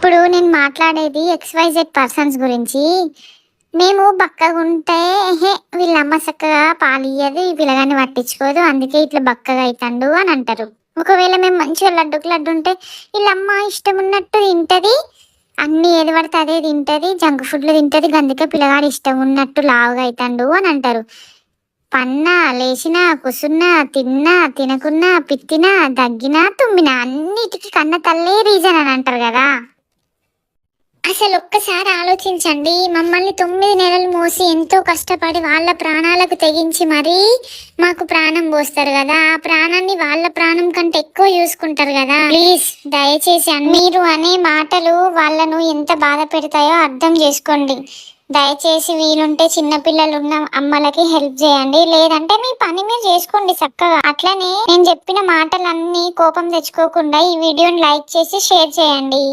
ఇప్పుడు నేను మాట్లాడేది XYZ పర్సన్స్ గురించి. మేము బక్కగుంటే వీళ్ళమ్మ చక్కగా పాలియ్యదు, ఈ పిల్లగాన్ని పట్టించుకోదు, అందుకే ఇట్లా బక్కగా అవుతాడు అని అంటారు. ఒకవేళ మేము మంచిగా లడ్డుకు లడ్డు ఉంటే వీళ్ళమ్మ ఇష్టం ఉన్నట్టు తింటది, అన్ని ఏది పడితే అదే తింటది, జంక్ ఫుడ్లు తింటది, అందుకే పిల్లగాడు ఇష్టం ఉన్నట్టు లావుగా అవుతాడు అని అంటారు. పన్నా, లేచినా, కూసున్నా, తిన్నా, తినకున్నా, పిత్తినా, దగ్గినా, తుమ్మినా అన్నిటికీ కన్న తల్లే రీజన్ అని అంటారు కదా. అసలు ఒక్కసారి ఆలోచించండి, మమ్మల్ని 9 నెలలు మోసి ఎంతో కష్టపడి వాళ్ళ ప్రాణాలకు తెగించి మరీ మాకు ప్రాణం పోస్తారు కదా. ఆ ప్రాణాన్ని వాళ్ళ ప్రాణం కంటే ఎక్కువ చూసుకుంటారు కదా. ప్లీజ్ దయచేసి మీరు అనే మాటలు వాళ్ళను ఎంత బాధ పెడతాయో అర్థం చేసుకోండి. దయచేసి వీలుంటే చిన్నపిల్లలు ఉన్న అమ్మలకి హెల్ప్ చేయండి, లేదంటే మీ పని మీరు చేసుకోండి చక్కగా. అట్లనే నేను చెప్పిన మాటలన్నీ కోపం తెచ్చుకోకుండా ఈ వీడియోని లైక్ చేసి షేర్ చేయండి.